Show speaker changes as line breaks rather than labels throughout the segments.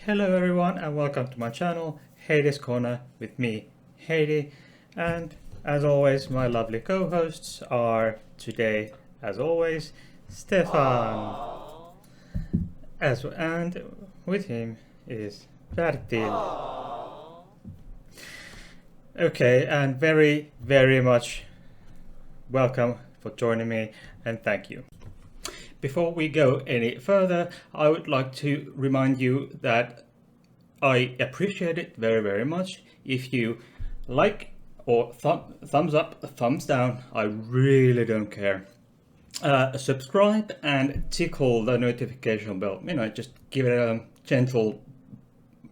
Hello everyone and welcome to my channel, Heidi's Corner with me, Heidi, and as always my lovely co-hosts are today, as always, Stefan, and with him is Bertil. Okay, and very much welcome for joining me and thank you. Before we go any further, I would like to remind you that I appreciate it very much if you like or thumbs up, thumbs down. I really don't care. Subscribe and tickle the notification bell. Just give it a gentle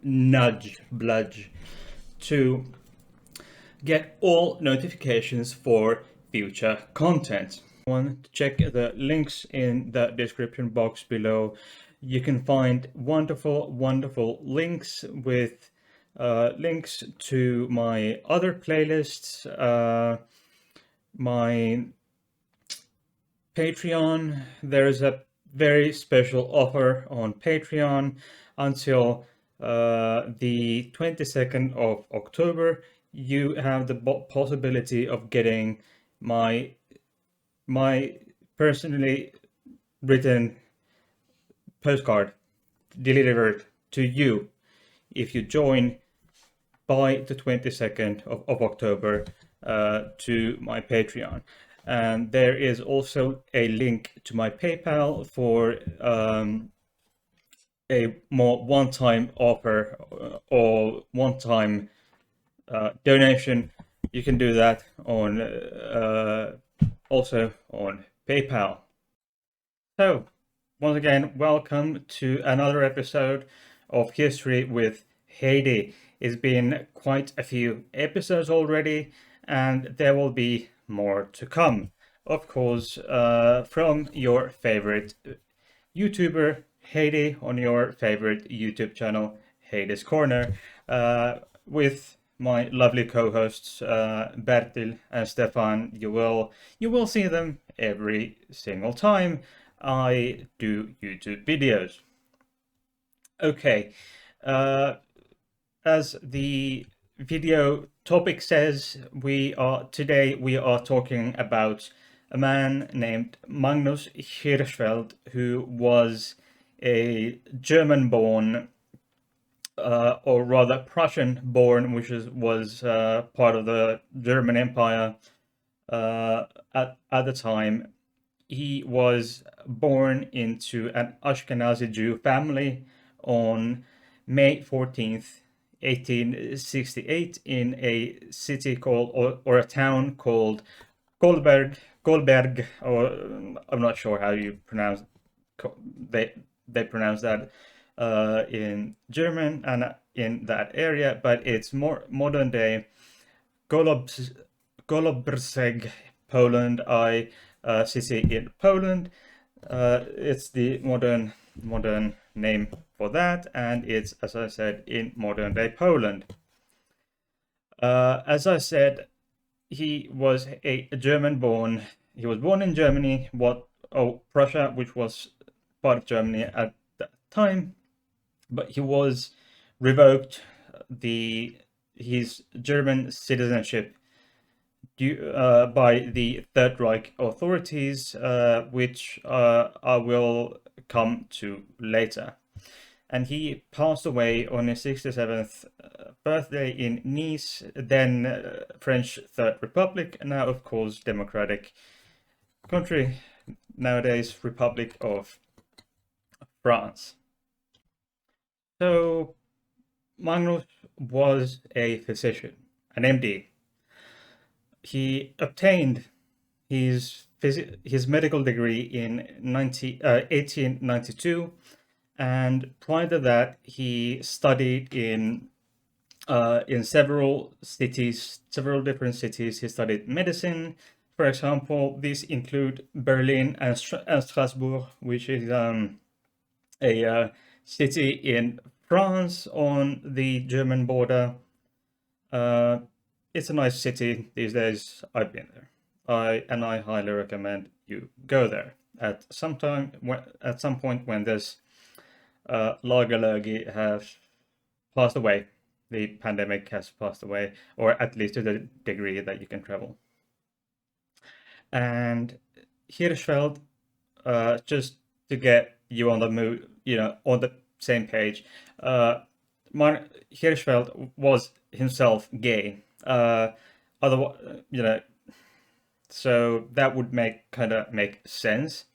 bludge to get all notifications for future content. Want to check the links in the description box below. You can find wonderful links with links to my other playlists, my Patreon. There's a very special offer on Patreon until the 22nd of October. You have the possibility of getting my personally written postcard delivered to you if you join by the 22nd of October to my Patreon. And there is also a link to my PayPal for a more one-time offer or one-time donation. You can do that on also on PayPal. So once again, welcome to another episode of History with Heidi. It's been quite a few episodes already, and there will be more to come. Of course, from your favorite YouTuber, Heidi, on your favorite YouTube channel, Heidi's Corner, with my lovely co-hosts, Bertil and Stefan. You will see them every single time I do YouTube videos. Okay, as the video topic says, today we are talking about a man named Magnus Hirschfeld, who was a German-born, or rather Prussian-born, which was part of the German Empire at the time. He was born into an Ashkenazi Jew family on May 14th, 1868 in a city called, or a town called Goldberg, or I'm not sure how you pronounce, they pronounce that in German and in that area, but it's more modern day Golubrzeg, Poland, city in Poland. It's the modern name for that, and it's, as I said, in modern day Poland. As I said, he was a German-born. He was born in Germany, Prussia, which was part of Germany at that time, but he was revoked his German citizenship by the Third Reich authorities, which I will come to later. And he passed away on his 67th birthday in Nice, then French Third Republic, now of course democratic country, nowadays Republic of France. So Magnus was a physician, an MD. He obtained his medical degree in 1892, and prior to that he studied in several different cities. He studied medicine, for example. These include Berlin and Strasbourg, which is a city in France on the German border. It's a nice city these days. I've been there. I highly recommend you go there at some point when there's Lagerlögi has passed away. The pandemic has passed away, or at least to the degree that you can travel. And Hirschfeld, just to get you on the mood, on the same page, Hirschfeld was himself gay. Otherwise, so that would make sense,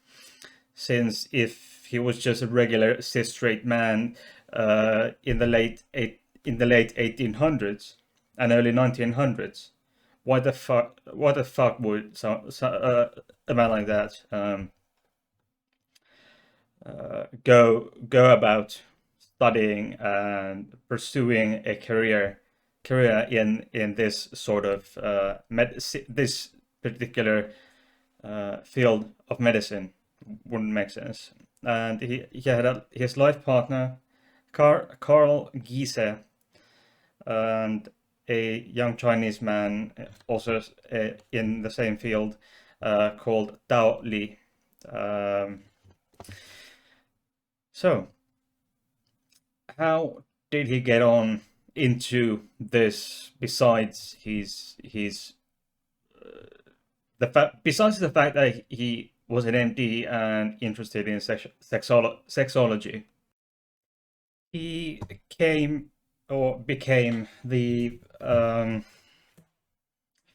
since if he was just a regular cis straight man in the late 1800s and early 1900s, why the fuck would a man like that go about studying and pursuing a career in this sort of this particular field of medicine? Wouldn't make sense. And he had his life partner, Carl Giese, and a young Chinese man also in the same field called Dao Li. So, how did he get on into this? Besides besides the fact that he was an MD and interested in sexology, he became the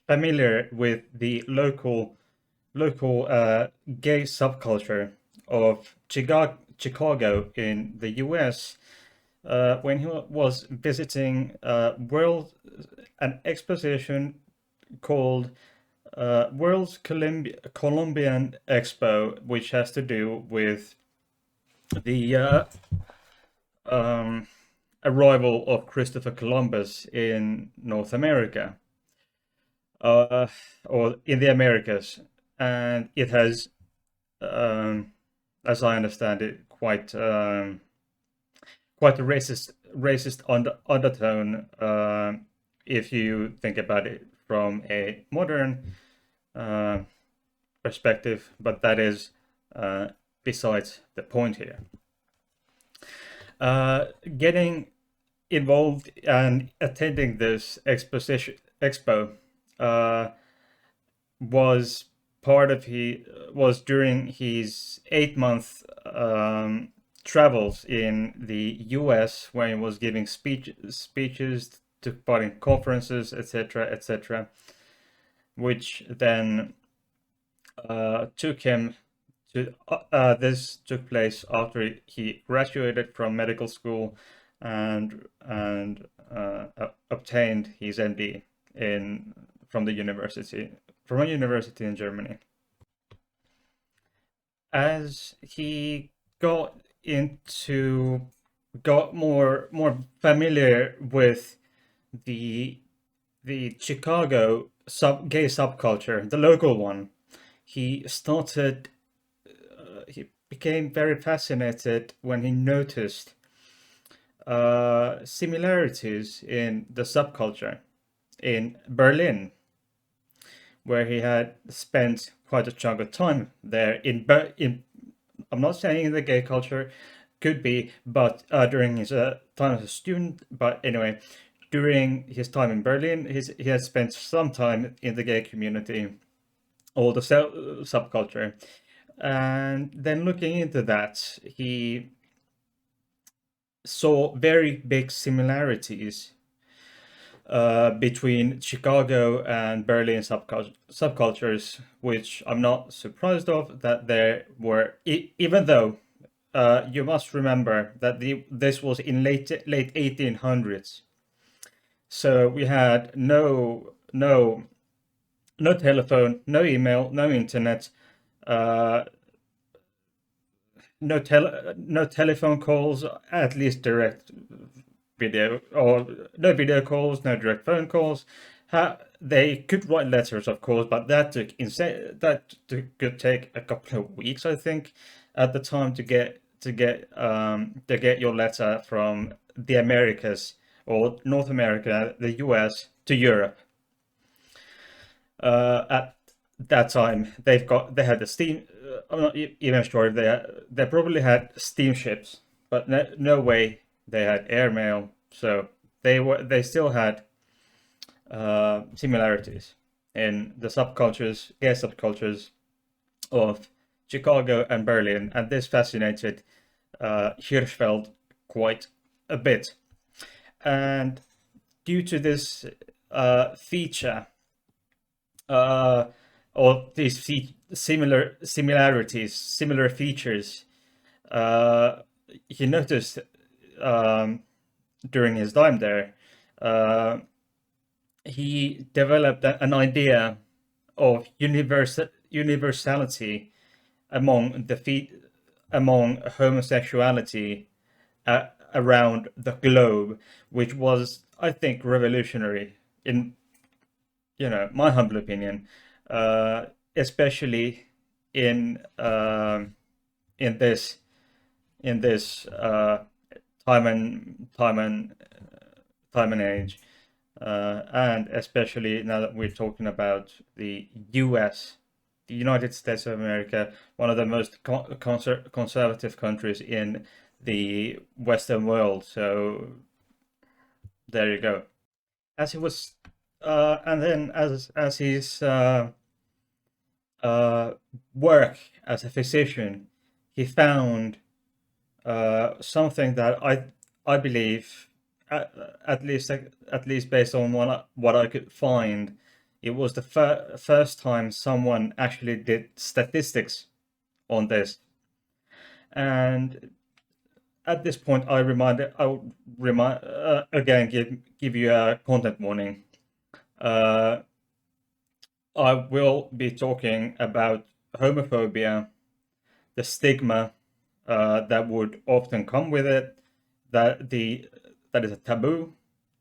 familiar with the local gay subculture of Chicago in the US when he was visiting an exposition called World's Columbian Expo, which has to do with the arrival of Christopher Columbus in North America, or in the Americas, and it has, as I understand it, quite a racist undertone if you think about it from a modern perspective, but that is besides the point here. Getting involved and attending this expo was during his 8-month travels in the US, when he was giving speeches, took part in conferences, etc., which then took him to this took place after he graduated from medical school and obtained his MD from a university in Germany. As he got more familiar with the Chicago gay subculture, the local one, he became very fascinated when he noticed similarities in the subculture in Berlin, where he had spent quite a chunk of time there. I'm not saying in the gay culture, could be, but during his time as a student. But anyway, during his time in Berlin, he had spent some time in the gay community, or the subculture. And then looking into that, he saw very big similarities between Chicago and Berlin subcultures, which I'm not surprised of that there were, even though you must remember that this was in late 1800s. So we had no telephone, no email, no internet, no telephone calls, at least direct video, or no video calls, no direct phone calls. They could write letters, of course, but could take a couple of weeks, I think, at the time to get your letter from the Americas, or North America, the US, to Europe. At that time, they had the steam. I'm not even sure if they probably had steamships but no way they had airmail. So they still had similarities in the subcultures, gay subcultures of Chicago and Berlin, and this fascinated Hirschfeld quite a bit. And due to this feature, or these similar features, he noticed during his time there, he developed an idea of universality among homosexuality around the globe, which was, I think, revolutionary in my humble opinion, especially in in this in this time and age, and especially now that we're talking about the U.S., the United States of America, one of the most conservative countries in the Western world. So there you go. As he was, and then as his work as a physician, he found something that I believe, at least based on what I could find, it was the first time someone actually did statistics on this. And at this point, I will again give you a content warning. I will be talking about homophobia, the stigma that would often come with it, that is a taboo,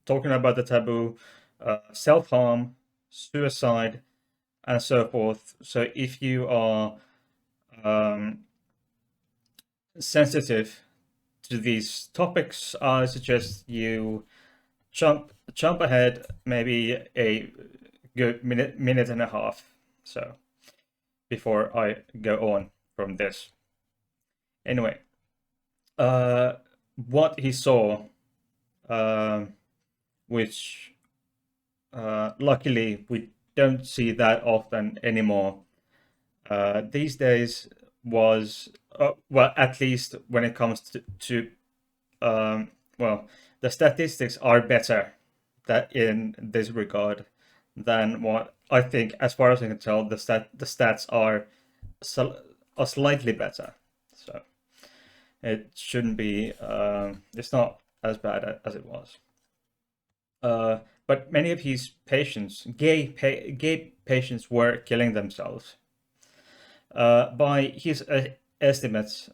talking about the taboo, self-harm, suicide, and so forth. So if you are sensitive to these topics, I suggest you jump ahead maybe a good minute and a half, so before I go on from this. Anyway, what he saw, which luckily we don't see that often anymore these days, was well, at least when it comes to well, the statistics are better that in this regard than what I think, as far as I can tell, the stats are slightly better. So it shouldn't be. It's not as bad as it was. But many of his patients, gay patients, were killing themselves. By his estimates,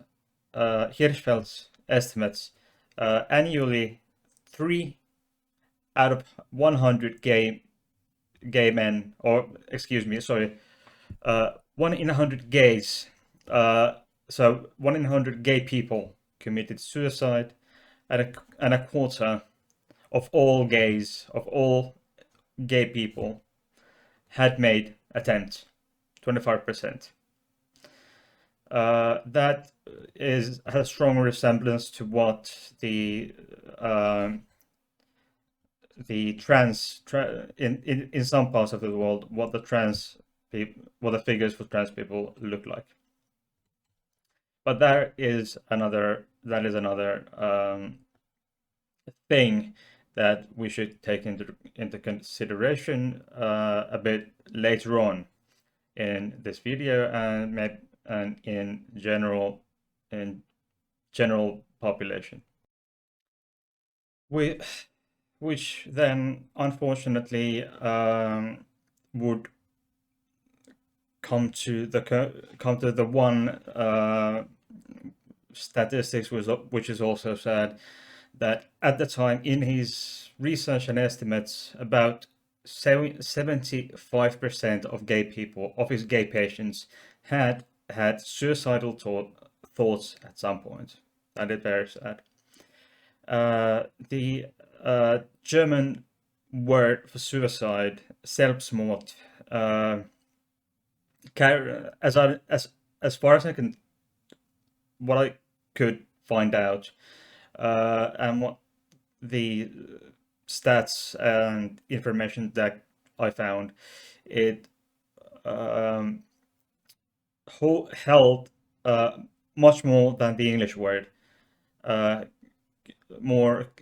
Hirschfeld's estimates, annually 3 out of 100 gay men, or excuse me, sorry, 1 in 100 gays, so 1 in 100 gay people committed suicide, and a quarter of all gay people had made attempts, 25%. That has a strong resemblance to what the in some parts of the world, what the figures for trans people look like. But that is another thing that we should take into consideration a bit later on in this video, and in general population, which then unfortunately would come to the one statistics which is also sad, that at the time in his research and estimates, about 75% of his gay patients had suicidal thoughts at some point. That is very sad. The German word for suicide, Selbstmord, as far as I can, what I could find out. And what the stats and information that I found, it um, held much more than the English word. Uh,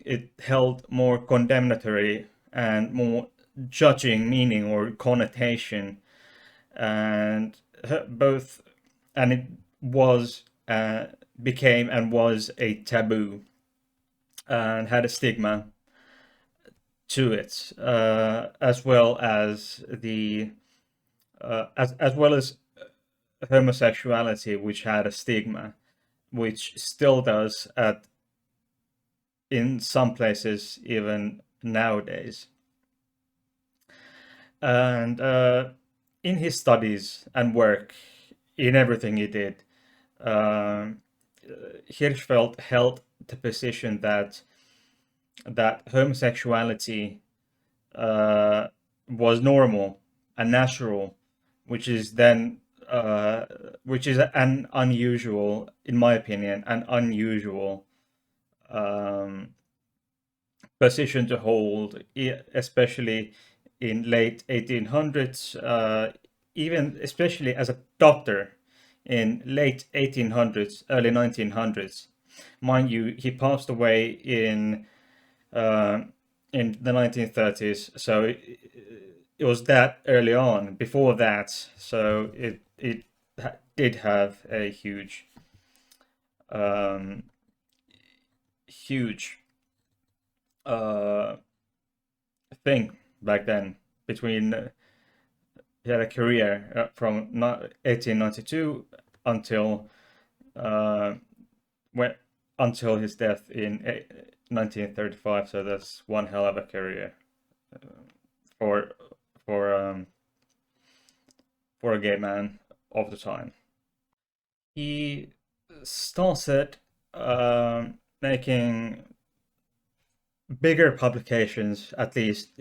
it held more condemnatory and more judging meaning or connotation, and both, and it was became and was a taboo and had a stigma to it, as well as the as well as homosexuality, which had a stigma, which still does at in some places even nowadays. And in his studies and work, in everything he did, um, Hirschfeld held the position that homosexuality was normal and natural, which is then which is an unusual, in my opinion, an unusual um, position to hold, especially in late 1800s, even especially as a doctor in late 1800s, early 1900s. Mind you, he passed away uh, in the 1930s, so it was that early on. Before that, so it did have a um, huge uh, thing back then. Between he had a career from 1892 until uh, when until his death in 1935. So that's one hell of a career for for um, for a gay man of the time. He started making bigger publications, at least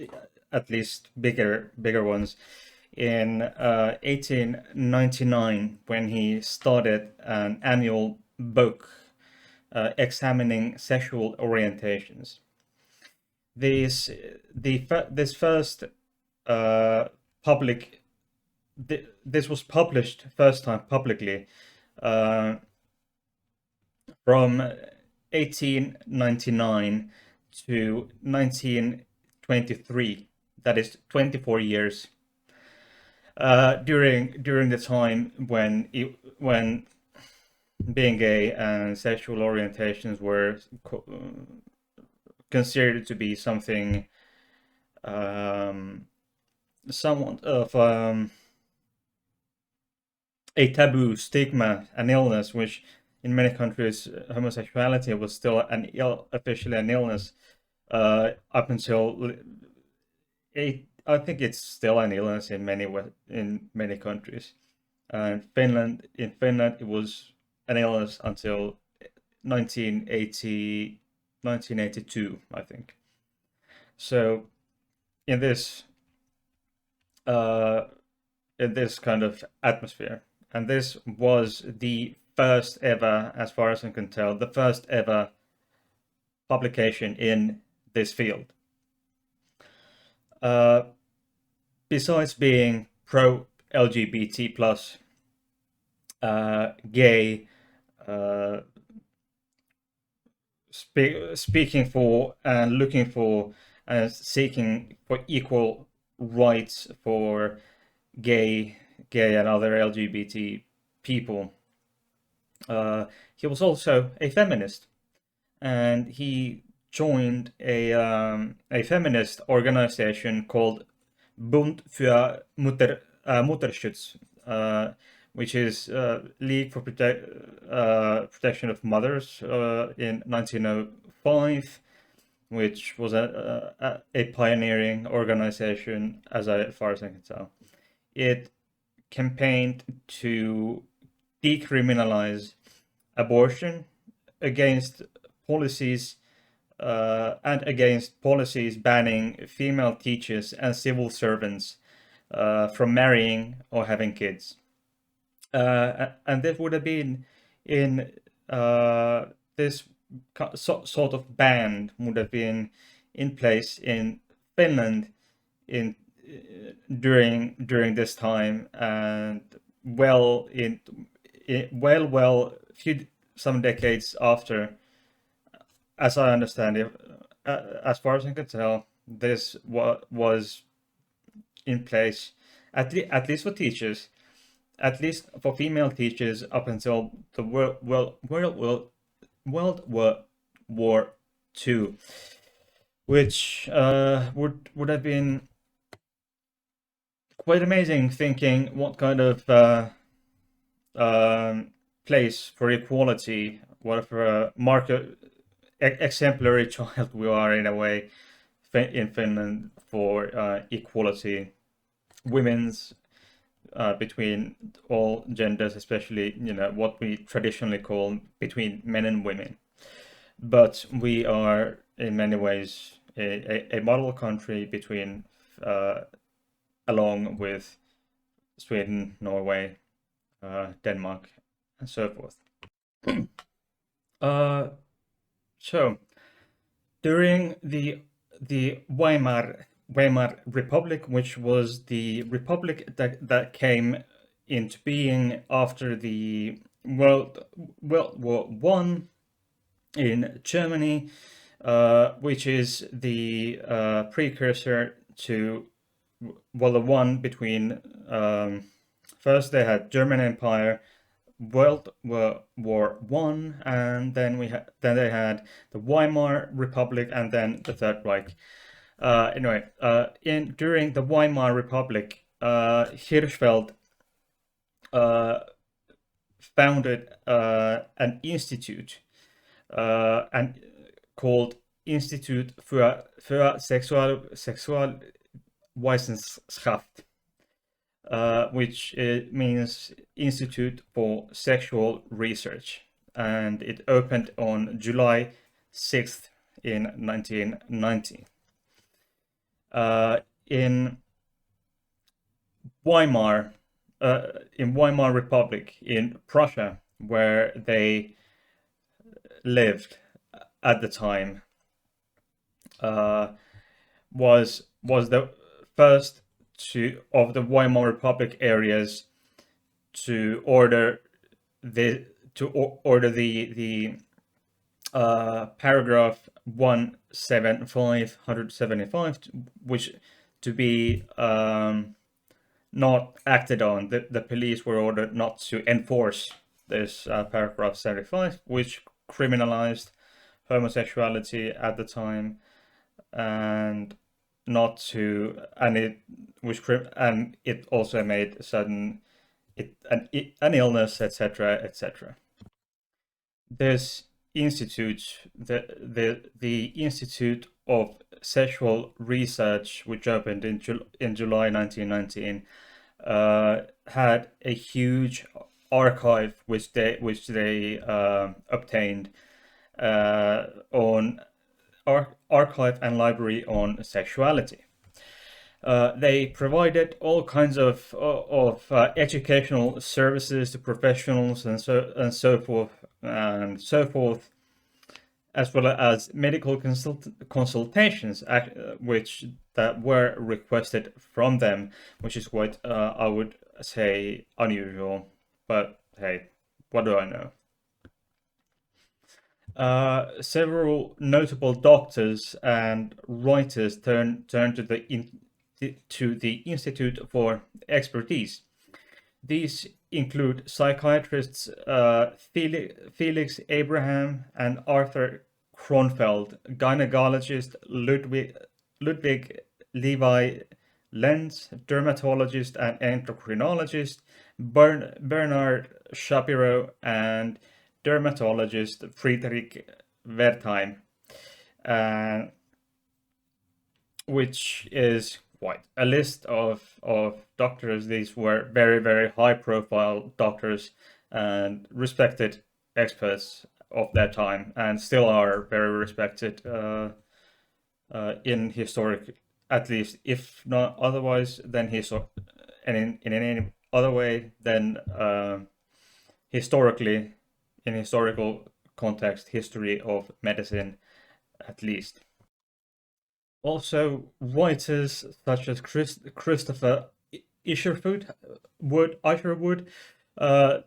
bigger ones, in 1899, when he started an annual book examining sexual orientations. This first uh, public this was published first time publicly uh, from 1899 to 1923. That is 24 years. During the time when being gay and sexual orientations were considered to be something somewhat of a taboo, stigma, an illness, which in many countries homosexuality was still officially an illness up until I think it's still an illness in many countries. And in Finland, it was an illness until 1980, 1982, I think. So in this uh, in this kind of atmosphere, and this was the first ever, as far as I can tell, the first ever publication in this field. Uh, Besides being pro LGBT plus, gay, uh, speaking for and looking for and seeking for equal rights for gay and other LGBT people. He was also a feminist, and he joined a feminist organization called Bund für Mutterschutz, which is League for Protection of Mothers in 1905, which was a pioneering organization, as far as I can tell. It campaigned to decriminalize abortion, against policies and against policies banning female teachers and civil servants from marrying or having kids. And that would have been in this sort of ban would have been in place in Finland in during this time, and few some decades after, as I understand it, as far as I can tell, this was in place at least for teachers, at least for female teachers, up until the World War II, which would have been quite amazing, thinking what kind of place for equality, what a market exemplary child we are in a way in Finland for equality, women's between all genders, especially what we traditionally call between men and women. But we are in many ways a model country between along with Sweden, Norway, Denmark, and so forth. So during the Weimar Republic, which was the republic that came into being after the World War One in Germany, which is the precursor to the one between first they had German Empire, World War One, and then they had the Weimar Republic, and then the Third Reich. Anyway, during the Weimar Republic, Hirschfeld founded an institute and called Institut für Sexualwissenschaft, which means Institute for Sexual Research, and it opened on July 6th in 1990. In Weimar Republic in Prussia, where they lived at the time, was the first of the Weimar Republic areas to order the paragraph 175, which to be not acted on. The police were ordered not to enforce this paragraph 75, which criminalized homosexuality at the time, and not to, and it also made an illness, etc., etc. This institute, the Institute of Sexual Research, which opened in July 1919, had a huge archive which they obtained on archive and library on sexuality. They provided all kinds of educational services to professionals and so forth, as well as medical consultations, which that were requested from them, which is quite, I would say, unusual. But hey, what do I know? Several notable doctors and writers turned to the Institute for expertise. These include psychiatrists Felix Abraham and Arthur Kronfeld, gynecologist Ludwig Levi Lenz, dermatologist and endocrinologist Bernard Shapiro, and dermatologist Friedrich Wertheim, which is quite a list of doctors. These were very, very high profile doctors and respected experts of their time, and still are very respected in historic, at least, if not otherwise, then and in any other way than historically, in historical context, history of medicine, at least. Also, writers such as Christopher Isherwood, uh,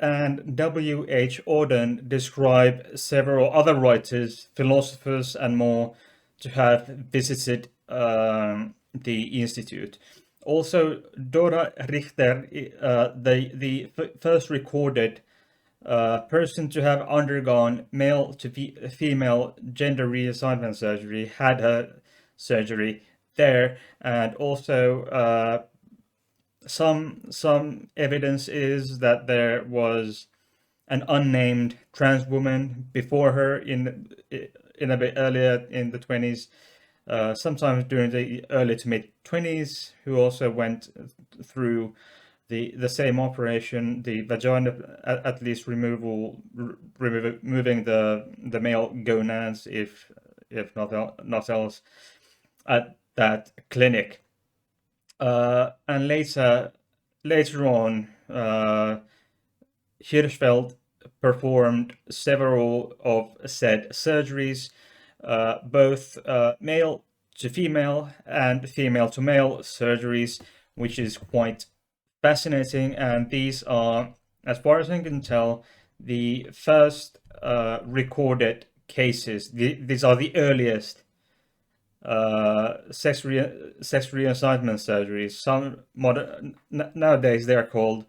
and W.H. Auden describe several other writers, philosophers, and more to have visited the institute. Also, Dora Richter, the first recorded person to have undergone male to female gender reassignment surgery, had her surgery there, and also some evidence is that there was an unnamed trans woman before her in a bit earlier in the 20s, sometimes during the early to mid 20s, who also went through the same operation, the vagina, at least removing the male gonads, if not else, at that clinic. And later on, Hirschfeld performed several of said surgeries, both male to female and female to male surgeries, which is quite fascinating. And these are, as far as I can tell, the first recorded cases. These are the earliest sex reassignment surgeries. Some nowadays they are called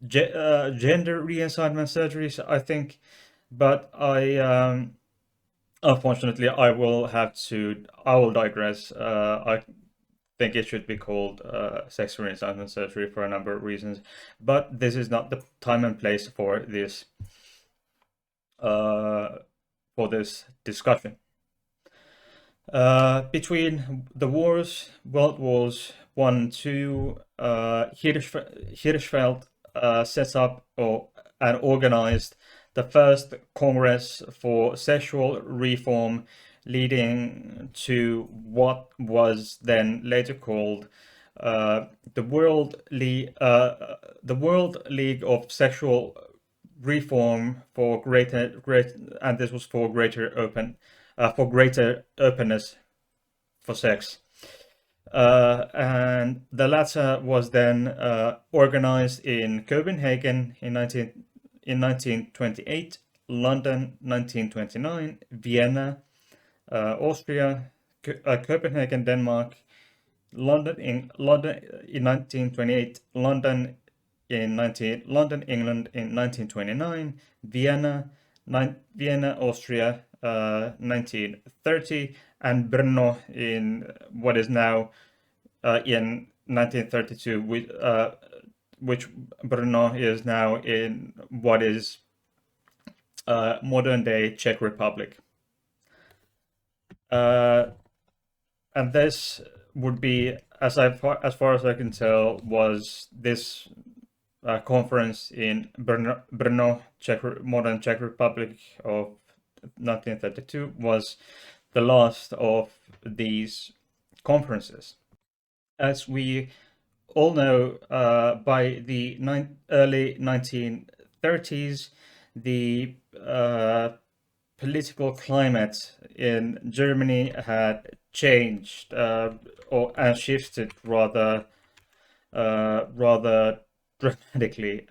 gender reassignment surgeries, I think. But unfortunately, I will digress. I think it should be called sex reassignment surgery for a number of reasons, but this is not the time and place for this discussion. Between the wars, World Wars One and Two, Hirschfeld set up and organized the first Congress for sexual reform, leading to what was then later called the World League of Sexual Reform for and this was for greater openness for sex. And the latter was then organized in Copenhagen in 1928, London 1929, Vienna, Austria, Copenhagen, Denmark, London in 1928, London, England in 1929, Vienna, Austria, 1930, and Brno in what is now in 1932, which Brno is now in what is modern day Czech Republic. And this would be, as far as I can tell, was this conference in Brno, modern Czech Republic of 1932, was the last of these conferences. As we all know, by the early 1930s, the political climate in Germany had changed and shifted rather dramatically,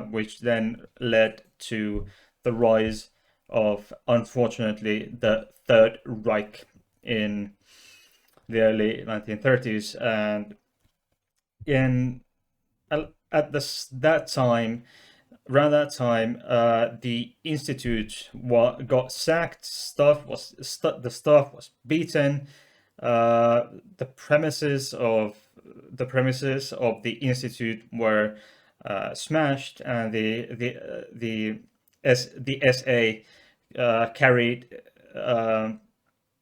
which then led to the rise of, unfortunately, the Third Reich in the early 1930s. And around that time, the institute got sacked. The staff was beaten. The premises of the institute were smashed, and the SA carried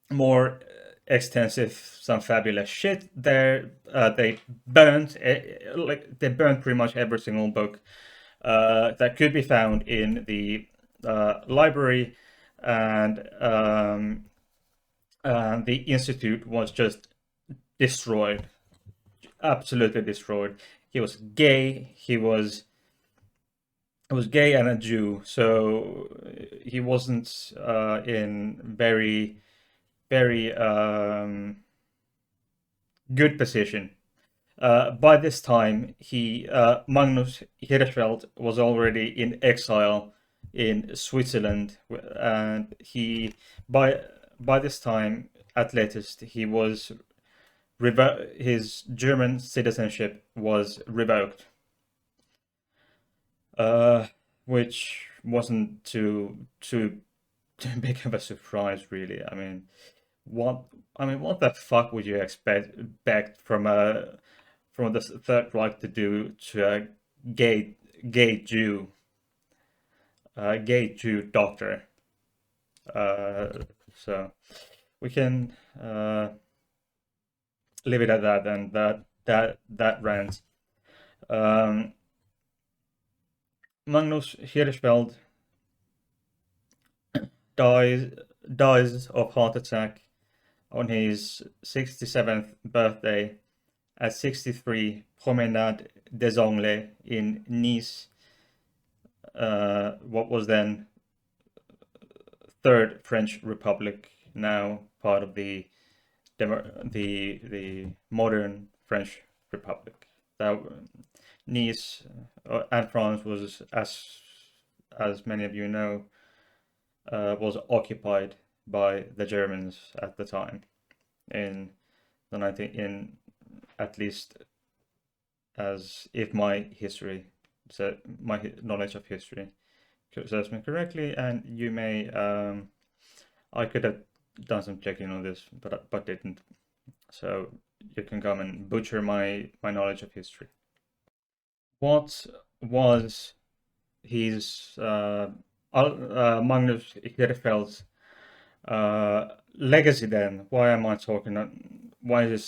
more extensive, some fabulous shit there. They burned pretty much every single book that could be found in the library, and the institute was just destroyed, absolutely destroyed. He was gay. He was was gay and a Jew, so he wasn't in very good position. By this time, Magnus Hirschfeld was already in exile in Switzerland, and by by this time, at latest, his German citizenship was revoked, uh, which wasn't too big of a surprise, really. What what the fuck would you expect from the Third Reich to do to a gay gay Jew, gay Jew doctor? So we can leave it at that, and that rant. Um, Magnus Hirschfeld dies dies of heart attack on his 67th birthday at 63 Promenade des Anglais in Nice, what was then Third French Republic, now part of the modern French Republic. That Nice and France was, as many of you know, was occupied by the Germans at the time in the 19 in at least as if my history, so my knowledge of history serves me correctly, and you may I could have done some checking on this, but didn't. So you can come and butcher my knowledge of history. What was his Magnus Hirschfeld's legacy then? Why am I talking? Why is it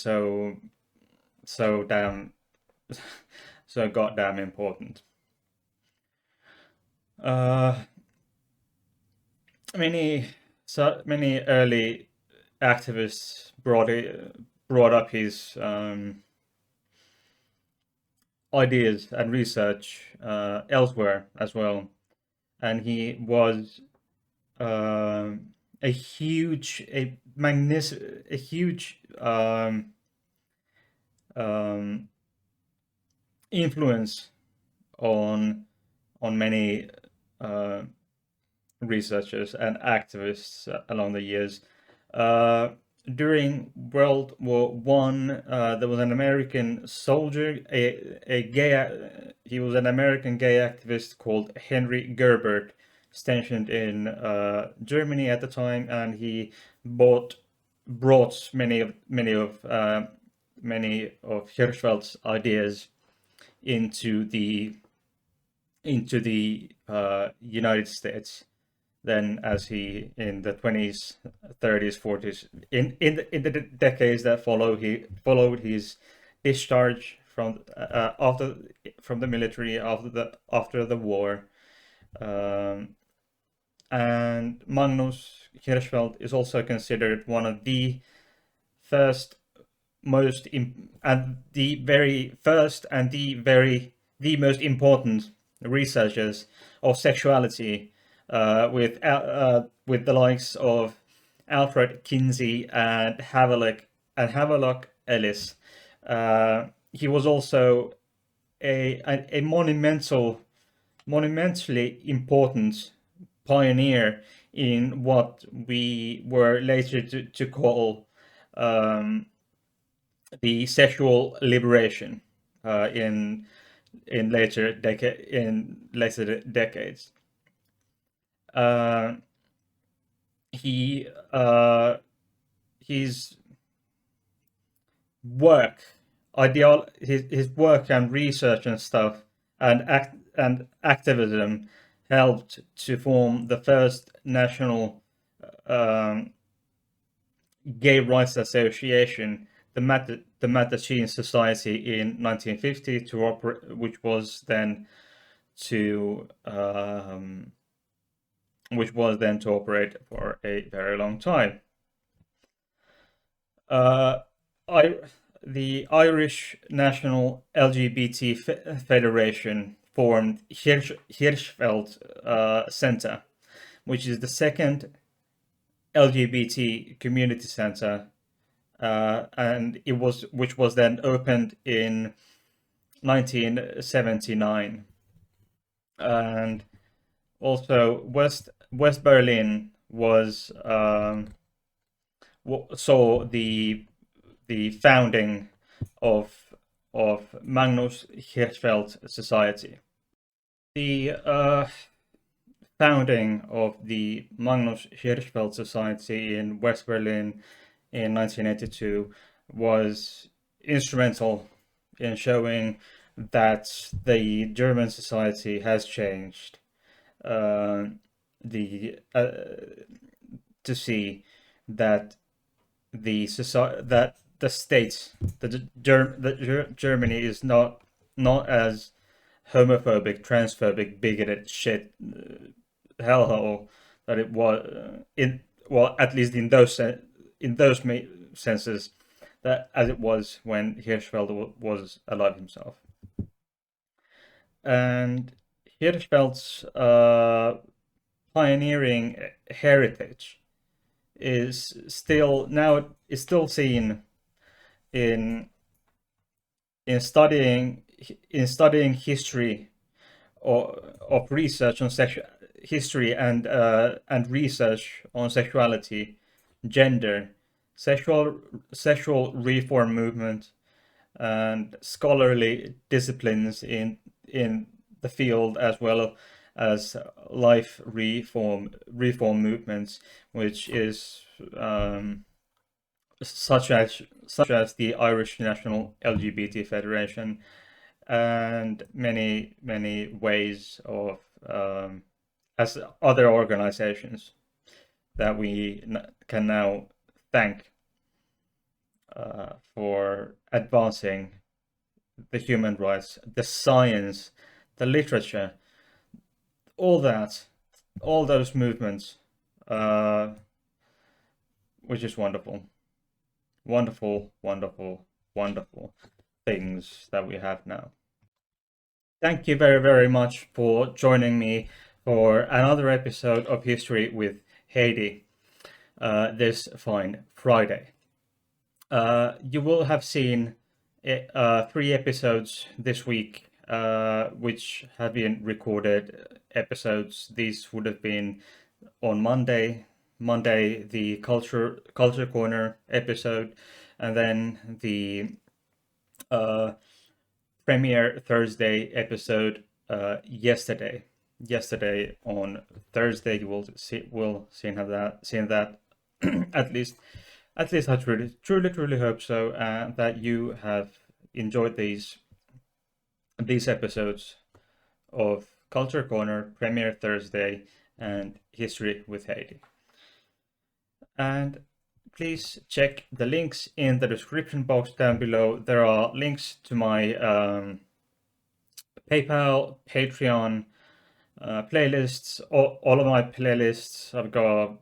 so damn so goddamn important? Many early activists brought up his ideas and research elsewhere as well, and he was a huge, a huge influence on many researchers and activists along the years. During World War One, there was an American soldier, he was an American gay activist called Henry Gerbert, stationed in Germany at the time, and he brought many of Hirschfeld's ideas into the United States. Then, as he in the 20s, 30s, 40s, in the decades that followed his discharge from from the military after the war. And Magnus Hirschfeld is also considered one of the first and the most important researchers of sexuality, with the likes of Alfred Kinsey and Havelock Ellis. He was also a monumentally important pioneer in what we were later to call the sexual liberation in later decades. His work, his work and research and stuff, and activism helped to form the first national gay rights association, the Mattachine Society, in 1950, which was then to operate for a very long time. The Irish National LGBT Federation formed Hirschfeld Center, which is the second LGBT community center, and which was then opened in 1979. And also West Berlin was saw the founding of Magnus Hirschfeld Society. The founding of the Magnus Hirschfeld Society in West Berlin in 1982 was instrumental in showing that the German society has changed. To see that the state, Germany is not as homophobic, transphobic, bigoted shit hellhole that it was at least in those senses, that as it was when Hirschfeld was alive himself. And Hirschfeld's pioneering heritage is still seen in studying history of research on history and research on sexuality, gender, sexual reform movement, and scholarly disciplines in the field, as well as life reform movements, which is such as the Irish National LGBT Federation, and many ways of as other organizations that we can now thank for advancing the human rights, the science, the literature, all those movements, which is wonderful things that we have now. Thank you very, very much for joining me for another episode of History with Heidi this fine Friday. You will have seen 3 episodes this week, which have been recorded episodes. These would have been on Monday, the Culture Corner episode, and then the premiere Thursday episode yesterday. Yesterday on Thursday, you will see that at least I truly hope so, that you have enjoyed these episodes of Culture Corner, premiere Thursday, and History with Heidi. And please check the links in the description box down below. There are links to my PayPal, Patreon playlists, all of my playlists. I've got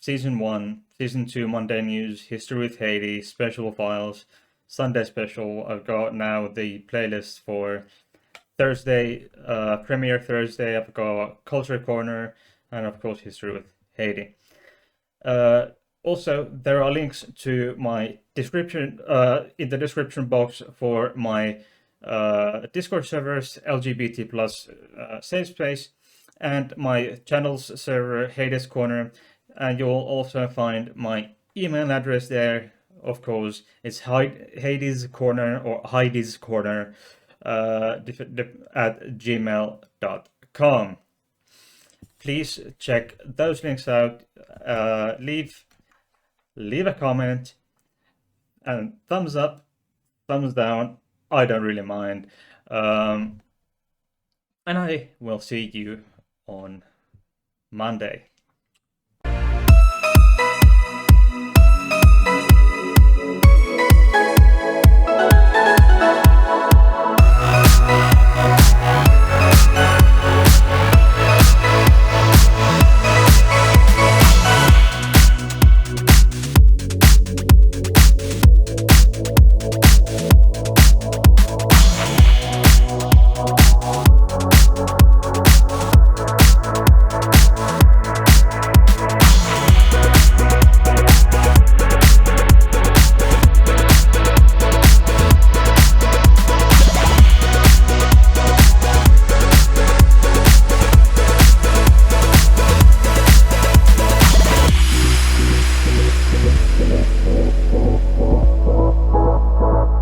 Season 1, Season 2, Monday News, History with Heidi, Special Files, Sunday Special. I've got now the playlist for Thursday, premiere Thursday. I've got Culture Corner, and of course History with Heidi. Also, there are links to my description in the description box for my Discord servers, LGBT plus safe space, and my channel's server, Heidi's Corner. And you'll also find my email address there. Of course, it's Heidi's Corner or Heidi's Corner at gmail.com. Please check those links out. Leave a comment, and thumbs up, thumbs down. I don't really mind. And I will see you on Monday.